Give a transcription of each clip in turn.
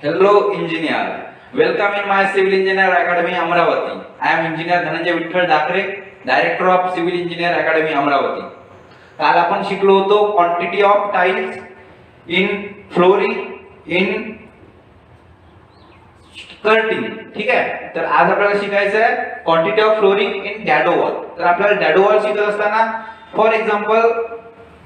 Hello engineer, welcome in my Civil Engineer Academy Amravati. I am Engineer Dhananjay Vitthal Dakre, Director of Civil Engineer Academy Amravati. काल आपण शिकलो होतो quantity of tiles in flooring in skirting. ठीक आहे, तर आज आपल्याला शिकायचं आहे quantity of flooring in dado wall. तर आपल्याला डॅडो वॉल शिकत असताना फॉर एक्झाम्पल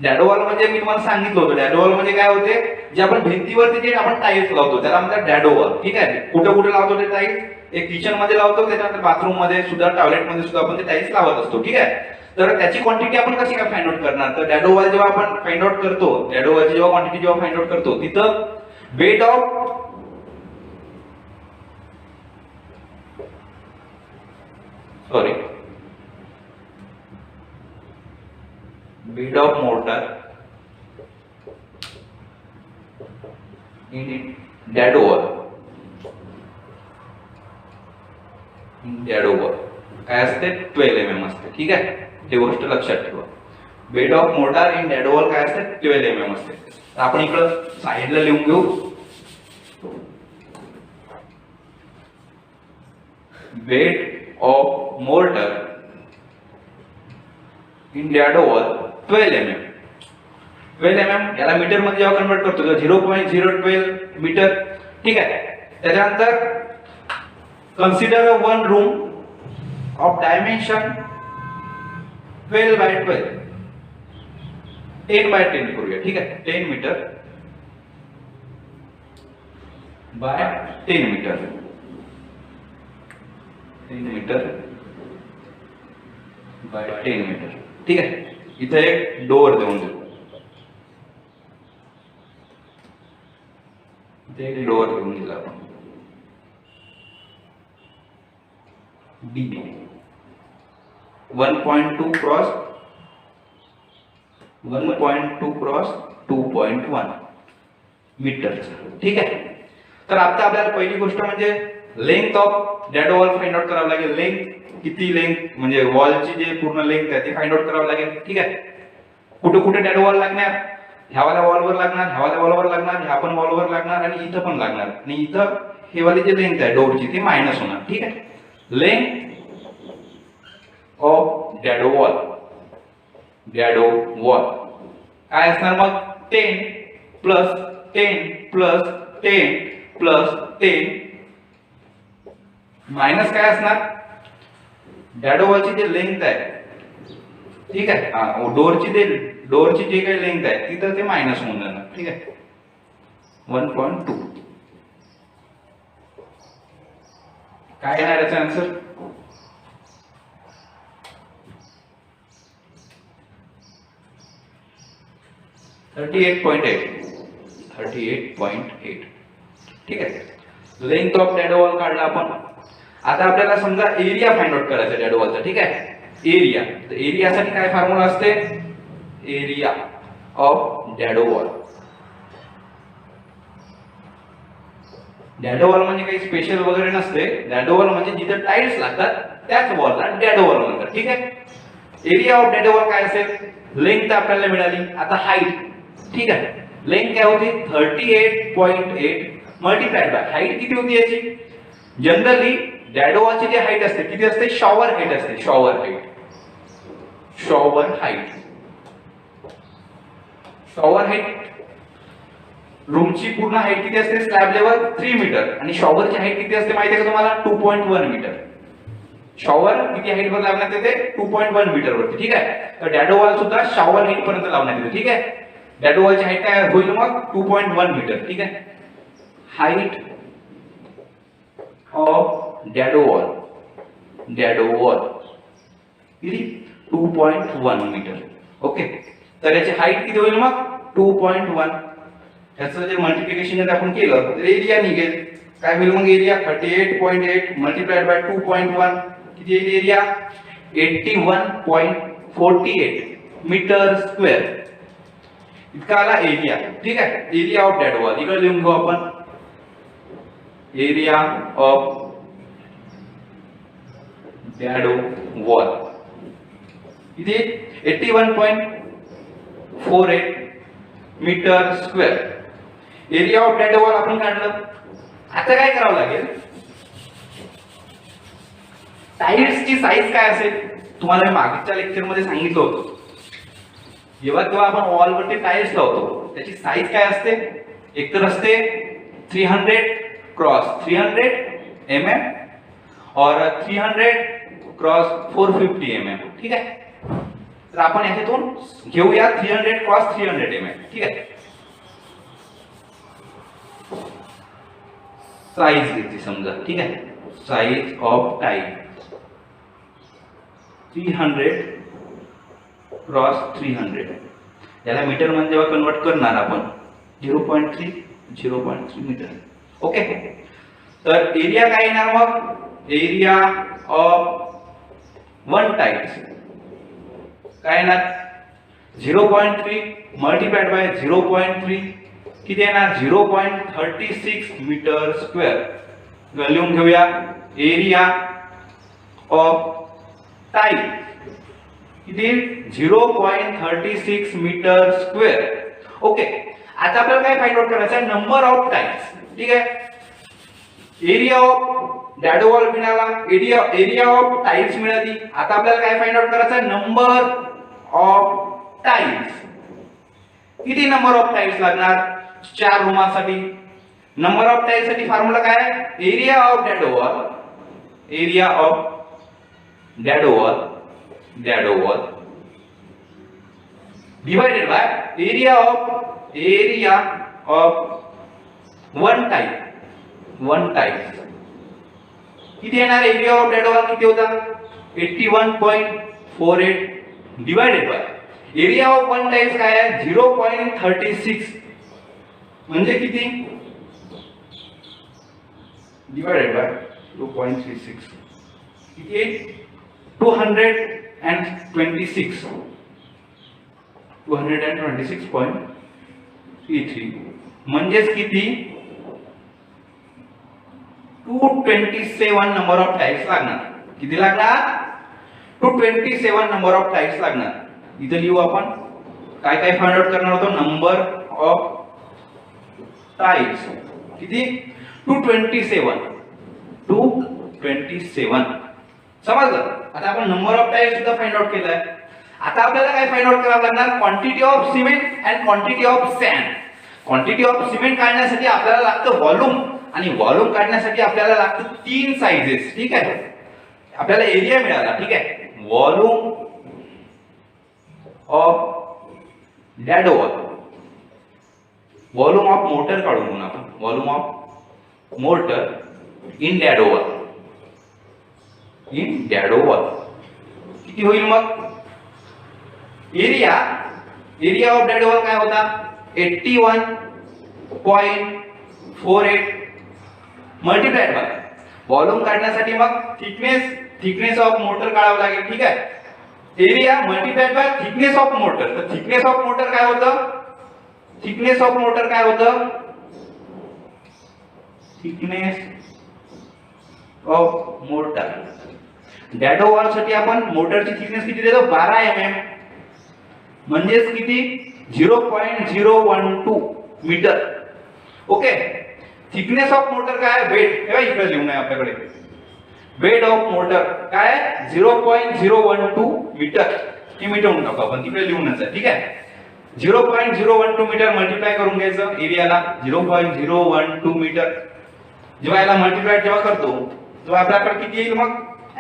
डॅडो वॉल म्हणजे मी तुम्हाला सांगितलं होतं डॅडो वॉल म्हणजे काय होते, जे आपण भिंतीवरती जे आपण टाइल्स लावतो त्याला म्हणतात डॅडो वॉल. ठीक आहे, कुठे कुठे लावतो ते टाइल्स, एक किचन मध्ये लावतो, त्याच्यानंतर बाथरूम मध्ये सुद्धा, टॉयलेट मध्ये सुद्धा आपण ते टाइल्स लावत असतो. ठीक आहे, तर त्याची क्वांटिटी आपण कशी काय फाइंड आउट करणार, तर डॅडो वॉल जेव्हा आपण फाइंड आउट करतो, डॅडो वॉलची जेव्हा क्वांटिटी जेव्हा फाइंड आउट करतो तिथं weight of bed of mortar in dado wall काय असते 12 mm असते. ठीक आहे, ही गोष्ट लक्षात ठेवा. Bed of mortar in dado wall काय असते 12 mm असते. तर आपण इकडं साइडला लिहून घेऊ bed of mortar in dado wall 12 mm. 12 mm याला मीटर मध्ये जेव्हा कन्वर्ट करतो तर 0.012 मीटर. ठीक आहे, त्याच्यानंतर consider one room of dimension 12 by 12, 10 by 10 करूया. ठीक आहे, 10 metre by 10 metre, 10 metre by 10 metre. ठीक आहे, इथे एक डोअर देऊन देऊ, इथे एक डोअर देऊन दिला आपण डी 1.2 क्रॉस 2.1 मीटर. ठीक आहे, तर आता आपल्याला पहिली गोष्ट म्हणजे length of dado wall find out करावं लागेल. लेंथ किती, लेंथ म्हणजे वॉलची जे पूर्ण लेंथ आहे ती फाइंड आउट करावं लागेल. ठीक आहे, कुठे कुठे डॅडो वॉल लागणार, ह्यावाल्या वॉलवर लागणार, ह्यावाल्या वॉलवर लागणार, ह्या पण वॉलवर लागणार आणि इथं पण लागणार. आणि इथं हे वाली जे लेंथ आहे डोरची ती मायनस होणार. ठीक आहे, लेंथ ऑफ डॅडो वॉल काय असणार मग 10 प्लस 10 प्लस 10 प्लस 10 मायनस काय असणार डॅडो वॉलची जे लेंथ आहे. ठीक आहे, डोरची जे काही लेंथ आहे तिथं ते मायनस होऊन जाणार. ठीक आहे, 1.2 काय येणार याचा आन्सर 38.8. ठीक आहे, लेंथ ऑफ डॅडो वॉल काढला आपण. आता आपल्याला समजा एरिया फाइंड आउट करायचा डॅडो वॉलचा. ठीक आहे, एरिया, तर एरियासाठी काय फॉर्म्युला असते, area of dado wall. डॅडो wall म्हणजे काही स्पेशल वगैरे नसते. डॅडो वॉल म्हणजे जिथे टाइल्स लागतात त्याच वॉलला डॅडो वॉल म्हणतात. ठीक आहे, एरिया ऑफ डॅडो वॉल काय असेल, लेंथ आपल्याला मिळाली. आता हाईट, ठीक आहे, लेंथ काय होती 38.8 मल्टिप्लाइड बाय हाईट किती होती याची. जनरली डॅडो वॉलची जी हाईट असते किती असते, शॉवर हाईट असते. शॉवर हाईट रूमची पूर्ण हाईट किती असते, स्लॅब लेवल 3 मीटर आणि शॉवरची हाईट किती असते माहिती आहे का तुम्हाला, 2.1 मीटर. शॉवर किती हाईट वर लावण्यात येते, 2.1 मीटर वरती. ठीक आहे, तर डॅडो वॉल सुद्धा शॉवर हाईट पर्यंत लावण्यात येते. ठीक आहे, डॅडो वॉलची हाईट काय होईल मग 2.1 मीटर. ठीक आहे, हाईट ऑफ डॅडो वॉल किती 2.1 मीटर. ओके, तर याची हाईट किती होईल मग 2.1. याचं जे मल्टिप्लिकेशन आपण केलं तर एरिया निघेल. काय होईल मग एरिया 38.8 मल्टिप्लाइड बाय 2.1 किती येईल एरिया 81.48 मीटर स्क्वेअर इतका आला एरिया. ठीक आहे, एरिया ऑफ डॅडो वॉल इकडे लिहून घेऊ आपण, एरिया ऑफ डॅडो वॉल किती 81.48 metre square. Area of dado wall आपण काढलं आता काय करावं लागेल, टाईल्सची साईज काय असेल तुम्हाला मी मागच्या लेक्चर मध्ये सांगितलं होतं. जेव्हा आपण वॉल वरती टाईल्स लावतो त्याची साईज काय असते, एकतर असते 300 क्रॉस 300 mm और 300 क्रॉस 450 mm. ठीक आहे, तर आपण याच्यातून घेऊया 300 क्रॉस 300 mm. ठीक आहे, साईज घेतली समजा. ठीक आहे, साईज ऑफ टाईल 300 क्रॉस 300. याला मीटर मध्ये जेव्हा कन्वर्ट करणार आपण 0.3 मीटर. ओके, तर एरिया काय येणार मग, एरिया ऑफ वन टाईल्स काय येणार 0.3 मल्टिप्लाइड बाय 0.3 किती येणार 0.36 मीटर स्क्वेअर. लिहून घेऊया, एरिया ऑफ टाईल किती 0.36 मीटर स्क्वेअर. ओके, आता आपल्याला काय फाइंड आउट करायचं आहे, नंबर ऑफ टाईल्स. ठीक आहे, एरिया ऑफ डॅडो वॉल मिळाला, एरिया ऑफ टाईल्स मिळाली. आता आपल्याला काय फाइंड आउट करायचं आहे, नंबर ऑफ टाईल्स. किती नंबर ऑफ टाईल्स लागणार 4 रूमासाठी. नंबर ऑफ टाईल्स साठी फॉर्म्युला काय आहे, area of dado wall, area of dado wall divided by area of one tile. किती येणार, एरिया ऑफ डॅडो वॉल किती होता 81.48 divided by area of one tiles काय आहे 0.36 म्हणजे किती डिवाइडेड बाय 0.36 किती आहे 226.33 म्हणजेच किती 227 नंबर ऑफ टाईल्स लागणार. किती लागणार 227 नंबर ऑफ टाईल्स लागणार. इथे लिहू आपण काय काय फाइंड आउट करणार होतो, नंबर ऑफ टाईल्स किती 227 समजलं. आता आपण नंबर ऑफ टाईल्स सुद्धा फाइंड आउट केलाय. आता आपल्याला काय फाइंड आउट करावं लागणार, quantity of cement and quantity of sand. Quantity of cement काढण्यासाठी आपल्याला लागतं व्हॉल्यूम आणि व्हॉल्यूम काढण्यासाठी आपल्याला लागतं 3 साइजेस. ठीक आहे, आपल्याला एरिया मिळाला. ठीक आहे, volume of dado wall, volume of mortar काढून घेऊ आपण, volume of mortar in dado wall किती होईल मग, एरिया ऑफ डॅडो वॉल काय होता 81.48 मल्टिप्लाइड बाय व्हॉल्यूम काढण्यासाठी मग थिकनेस ऑफ मोटर काढावं लागेल. ठीक आहे, area multiplied by thickness of motor. तर थिकनेस ऑफ मोटर काय होतं, थिकनेस ऑफ मोटर डॅडो वॉल साठी आपण मोटरची थिकनेस किती देतो 12 mm म्हणजेच किती 0.012 metre. Okay, thickness of mortar काय वेट, हे इकडे लिहून आहे आपल्याकडे, वेट ऑफ मोटर काय 0.012 मीटर. हे मिटवून टाकू आपण, तिकडे लिहूनच आहे. ठीक आहे, 0.012 मीटर मल्टिप्लाय करून घ्यायचं एरियाला 0.012 मीटर. जेव्हा याला मल्टिप्लाय जेव्हा करतो तेव्हा आपल्याकडे किती येईल, मग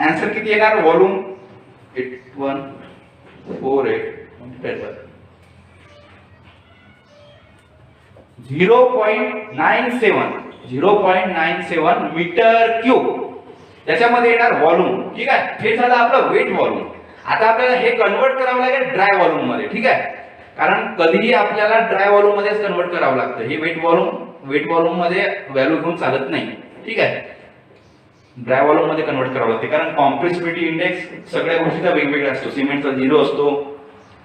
आन्सर किती येणार, volume 8148 multiplied by 0.97 metre cube त्याच्यामध्ये येणार व्हॉल्यूम. ठीक आहे, हे झालं आपलं वेट व्हॉल्यूम. आता आपल्याला हे कन्वर्ट करावं लागेल ड्राय व्हॉल्यूम मध्ये. ठीक आहे, कारण कधीही आपल्याला ड्राय व्हॉल्यूम मध्येच कन्वर्ट करावं लागतं. हे वेट व्हॉल्यूम मध्ये व्हॅल्यू घेऊन चालत नाही. ठीक आहे, ड्राय व्हॉल्यूम मध्ये कन्वर्ट करावं लागते, कारण कॉम्प्रेसिबिलिटी इंडेक्स सगळ्या गोष्टीचा वेगवेगळा असतो. सिमेंटचा 0 असतो,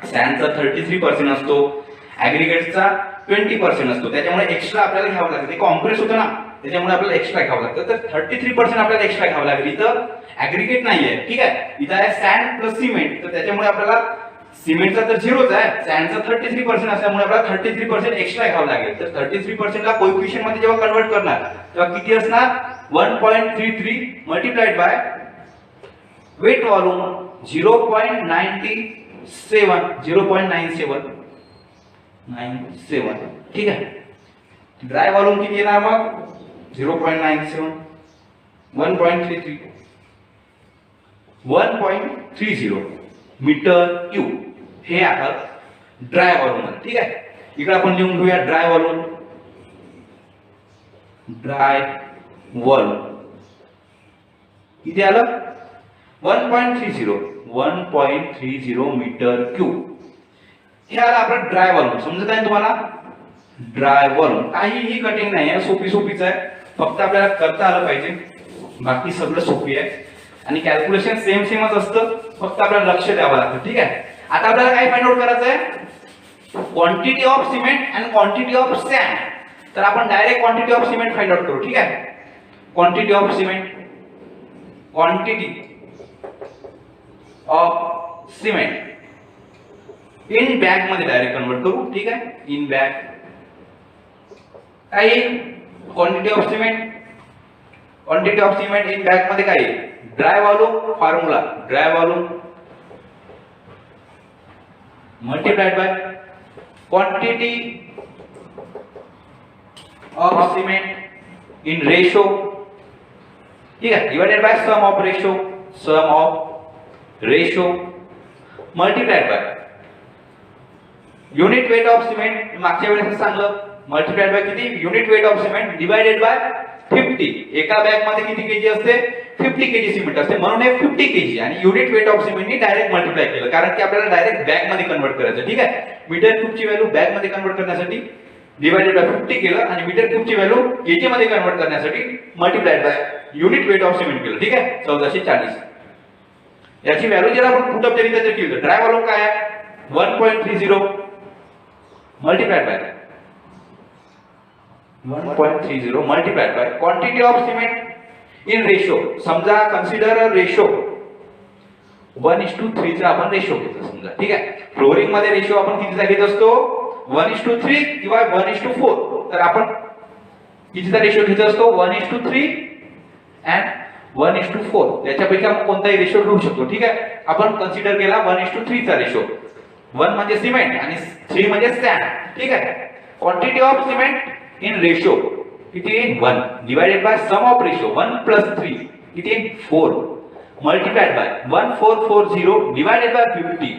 सॅन्डचा 33% असतो, ऍग्रीगेटचा 20% असतो. त्याच्यामुळे एक्स्ट्रा आपल्याला घ्यावं लागतं. ते कॉम्प्रेस होतं ना, त्याच्यामुळे आपल्याला एक्स्ट्रा घ्यावं लागतं. तर 33% आपल्याला एक्स्ट्रा घ्यावं लागेल. इथं ऍग्रीगेट नाहीये. ठीक आहे, इथं आहे सॅन्ड प्लस सिमेंट, तर त्याच्यामुळे आपल्याला सिमेंटचा तर 0च आहे, सॅन्डचा 33% असल्यामुळे आपल्याला 33% एक्स्ट्रा घ्यावं लागेल. तर 33% ला कोएफिशिएंट मध्ये जेव्हा कन्वर्ट करणार तेव्हा किती असणार 1.33 मल्टिप्लाइड बाय वेट वॉल्यूम 0.97. ठीक आहे. ड्राय वॉल्यूम किती येणार मग 0.97 1.30 मीटर क्यूब हे आहे ड्राय वॉल्यूम. ठीक आहे. इकडे आपण लिहून घेऊया ड्राय वॉल्यूम. ड्राय वॉल्यूम किती आलं 1.30 मीटर क्यूब. हे आलं आपलं ड्राय वॉल्यूम. समजत आहे तुम्हाला. ड्राय वॉल्यूम काहीही कठीण नाही आहे, सोपीच आहे. फक्त आपल्याला करता आलं पाहिजे, बाकी सगळं सोपी आहे. आणि कॅल्क्युलेशन सेमच असतं, फक्त आपल्याला लक्ष द्यावं लागतं. ठीक आहे. आता आपल्याला काय फाइंड आउट करायचं आहे quantity of cement and quantity of sand. तर आपण direct quantity of cement find out करू. ठीक आहे. Quantity of cement in bag मध्ये डायरेक्ट कन्वर्ट करू. ठीक आहे. इन बॅग काय quantity of cement in bag मध्ये काय dry volume formula dry volume multiplied by quantity of cement in ratio. ठीक आहे. Divided by sum of ratio multiplied by unit weight of cement. मागच्या वेळेस सांगलं मल्टीप्लाइड बाय किती unit weight of cement divided by 50. एका bag मध्ये किती KG असते 50 केजी सिमेंट असते, म्हणून हे 50 केजी. आणि युनिट वेट ऑफ सिमेंट नी डायरेक्ट मल्टिप्लाय केलं, कारण की आपल्याला डायरेक्ट बॅग मध्ये कन्वर्ट करायचं. ठीक आहे. मीटर क्यूबची व्हॅल्यू बॅग मध्ये कन्वर्ट करण्यासाठी डिवाइडेड बाय 50 केलं, आणि मीटर क्यूबची व्हॅल्यू केजी मध्ये कन्वर्ट करण्यासाठी multiplied by unit weight of cement केलं. ठीक आहे. 1440. याची व्हॅल्यू जर आपण पुट अप केली तर केली तर ड्राय वॉल्यूम काय आहे 1.30 multiplied bye 1.30 multiplied by quantity of cement in ratio. समजा कन्सिडर अ रेशो 1:3 चा आपण रेशो घेतो समजा. ठीक आहे. फ्लोरिंग मध्ये रेशो आपण कितीचा घेत असतो 1:3 किंवा 1:4. तर आपण कितीचा रेशो घेत असतो 1:3 अँड 1:4. त्याच्यापैकी आपण कोणताही रेशो घेऊ शकतो. ठीक आहे. आपण कन्सिडर केला 1:3 चा रेशो. 1 म्हणजे सिमेंट आणि 3 म्हणजे सॅन्ड. ठीक आहे. Quantity of cement in ratio किती 1 divided by sum of ratio 1 + 3 किती 4 मल्टिप्लाइड बाय 1440 डिवाइडेड बाय 50.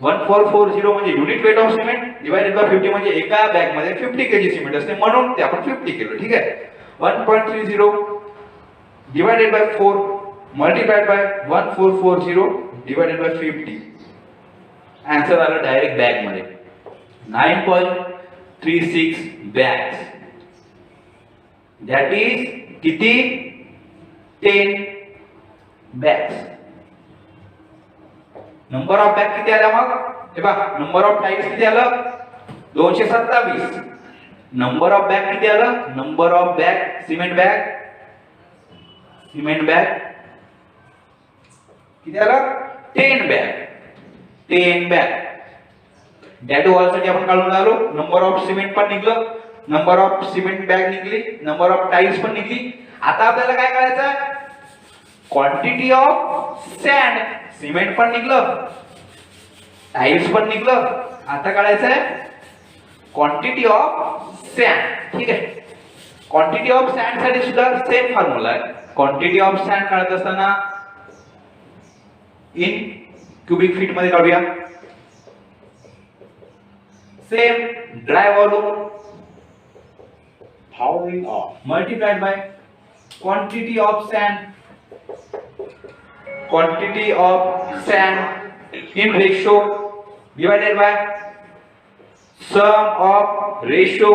1440 म्हणजे unit weight of cement divided by 50 म्हणजे एका बॅग मध्ये 50 केजी सिमेंट असते, म्हणून ते आपण 50 केलं. ठीक आहे. 1.30 divided by 4 multiplied by 1440 divided by 50. Answer आला डायरेक्ट बॅग मध्ये 9.36 bags. That is किती 10 bags. नंबर ऑफ बॅग किती आला मग हे बघा. नंबर ऑफ टाइम्स किती आलं 227. नंबर ऑफ बॅग किती आलं number of bag cement bag किती आलं 10 बॅग. डॅडो वॉल साठी आपण काढून आलो. नंबर ऑफ सिमेंट पण निघलं, नंबर ऑफ सिमेंट बॅग निघली, नंबर ऑफ टाइल्स पण निघली. आता आपल्याला काय करायचं क्वांटिटी ऑफ सॅन्ड. सिमेंट पण निघलं, टाइल्स पण निघलं. आता काढायचं आहे क्वांटिटी ऑफ सॅन्ड. ठीक आहे. क्वांटिटी ऑफ सॅन्ड साठी सुद्धा सेम फॉर्म्युला आहे. क्वांटिटी ऑफ सॅन्ड काढत असताना इन क्यूबिक फीट मध्ये काढूया. Same dry volume multiplied by quantity of sand in ratio divided by sum of ratio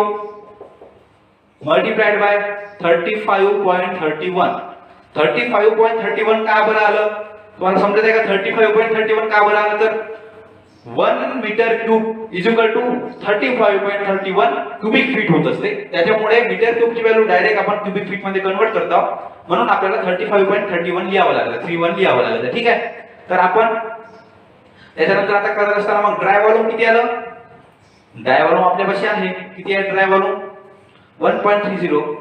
multiplied by 35.31. 35.31 का बरं आलं तुम्हाला समजत आहे का 35.31 का बरं आलं तर 1 metre cube is equal to 35.31 cubic feet होत असते. त्याच्यामुळे मीटर क्यूबची व्हॅल्यू डायरेक्ट आपण क्यूबिक फीट मध्ये कन्वर्ट करतो, म्हणून आपल्याला 35.31 लिहावं लागलं 31 लिहावं लागलं. ठीक आहे. तर आपण त्याच्यानंतर आता करत असताना मग ड्राय व्हॉल्यूम किती आलं, ड्राय व्हॉल्यूम आपल्यापाशी आहे, किती आहे dry volume 1.30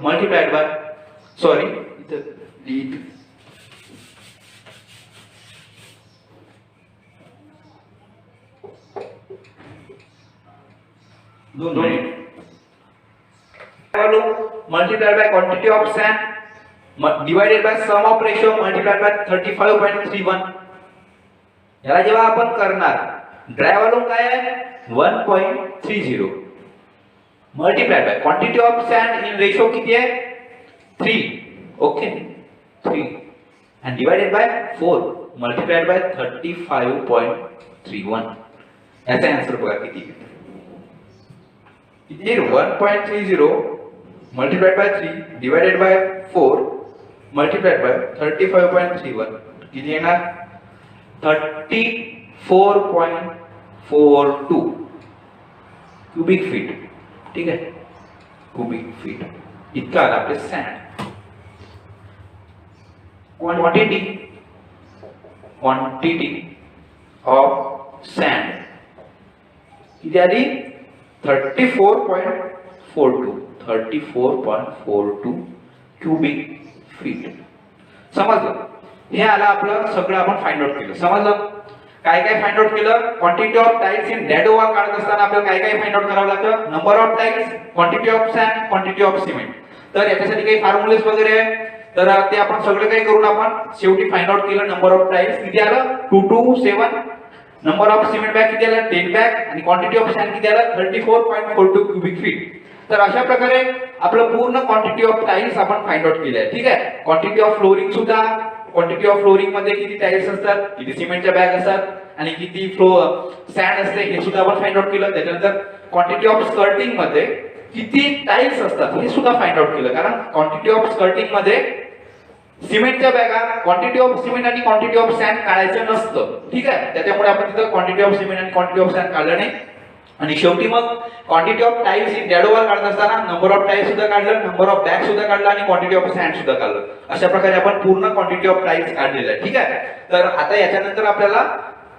multiplied by sorry इथं दोन minute volume multiplied by quantity of sand divided by sum of ratio multiplied by 35.31. याला जेव्हा आपण करणार ड्राय व्हॉल्यूम काय आहे 1.30 multiplied by quantity of sand in ratio किती आहे 3 okay 3 and divided by 4 multiplied by 35.31. याचा आन्सर बघा किती किती 1.30 multiplied by 3 divided by 4 multiplied by 35.31 किती येणार 34.42 क्यूबिक फीट. ठीक आहे क्यूबिक फीट इतका आला आपले सॅन्ड. क्वांटिटी ऑफ सॅन्ड किती आली 34.42 क्यूबिक फीट. समजलं हे आलं आपलं सगळं आपण फाइंड आउट केलं. समजलं काय काय फाइंड आउट केलं quantity of tiles in dado wall काढत असताना आपल्याला काय काय फाइंड आउट करावं लागतं number of tiles quantity of sand quantity of cement. तर याच्यासाठी काही फॉर्म्युलेस वगैरे आहे तर ते आपण सगळं काही करून आपण शेवटी फाइंड आउट केलं. नंबर ऑफ टाइल्स किती आलं 227 नंबर ऑफ सिमेंट बॅग किती आलं 10 बॅग आणि क्वांटिटी ऑफ सॅन्ड किती आलं 34.42 क्यूबिक फीट. तर अशा प्रकारे आपलं पूर्ण क्वांटिटी ऑफ टाइल्स आपण फाइंड आउट केलं आहे. ठीक आहे क्वांटिटी ऑफ फ्लोरिंग सुद्धा क्वांटिटी ऑफ फ्लोरिंग मध्ये किती टाइल्स असतात किती सिमेंटच्या बॅग असतात आणि किती सॅन्ड असते हे सुद्धा आपण फाइंड आउट केलं. त्याच्यानंतर क्वांटिटी ऑफ स्कर्टिंग मध्ये किती टाइल्स असतात हे सुद्धा फाइंड आउट केलं कारण क्वांटिटी ऑफ स्कर्टिंग मध्ये सिमेंटच्या बॅगा क्वांटिटी ऑफ सिमेंट आणि क्वांटिटी ऑफ सॅन्ड काढायचं नसतं. ठीक आहे त्याच्यामुळे आपण तिथं क्वांटिटी ऑफ सिमेंट आणि क्वांटिटी ऑफ सॅन्ड काढलं नाही. आणि शेवटी मग quantity of tiles in dado wall काढत असताना नंबर ऑफ टाइल्स सुद्धा काढलं नंबर ऑफ बॅग सुद्धा काढलं आणि क्वांटिटी ऑफ सॅन्ड सुद्धा काढलं. अशा प्रकारे आपण पूर्ण क्वांटिटी ऑफ टाइल्स काढलेलं आहे. ठीक आहे तर आता याच्यानंतर आपल्याला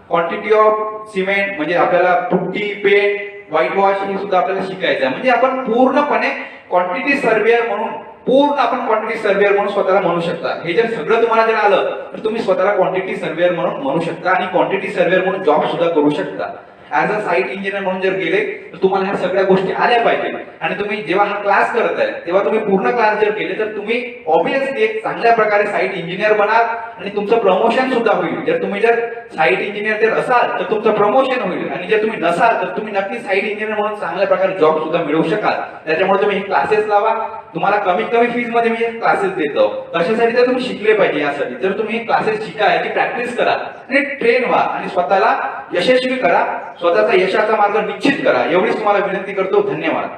क्वांटिटी ऑफ सिमेंट म्हणजे आपल्याला पुट्टी पेंट व्हाईट वॉश हे सुद्धा आपल्याला शिकायचं आहे. म्हणजे आपण पूर्णपणे क्वांटिटी सर्वेअर म्हणून पूर्ण आपण क्वांटिटी सर्वेअर म्हणून स्वतःला म्हणू शकता. हे जर सगळं तुम्हाला जर आलं तर तुम्ही स्वतःला क्वांटिटी सर्वेअर म्हणून म्हणू शकता आणि क्वांटिटी सर्वेअर म्हणून जॉब सुद्धा करू शकता. ऍज अ साईट इंजिनियर म्हणून जर गेले तर तुम्हाला ह्या सगळ्या गोष्टी आल्या पाहिजे. आणि तुम्ही जेव्हा हा क्लास करत आहे तेव्हा तुम्ही पूर्ण क्लास जर केले तर तुम्ही ऑब्विसली एक चांगल्या प्रकारे साईट इंजिनियर बनाल आणि तुमचं प्रमोशन सुद्धा होईल. जर तुम्ही जर साईट इंजिनियर जर असाल तर तुमचं प्रमोशन होईल आणि जर तुम्ही नसाल तर तुम्ही नक्की साईट इंजिनियर म्हणून चांगल्या प्रकारे जॉब सुद्धा मिळवू शकाल. त्याच्यामुळे तुम्ही हे क्लासेस लावा. तुम्हाला कमीत कमी फीज मध्ये मी क्लासेस देतो. कशासाठी तर तुम्ही शिकले पाहिजे यासाठी. जर तुम्ही क्लासेस शिका याची प्रॅक्टिस करा आणि ट्रेन व्हा आणि स्वतःला यशस्वी करा स्वतःचा यशाचा मार्ग निश्चित करा एवढीच तुम्हाला विनंती करतो. धन्यवाद.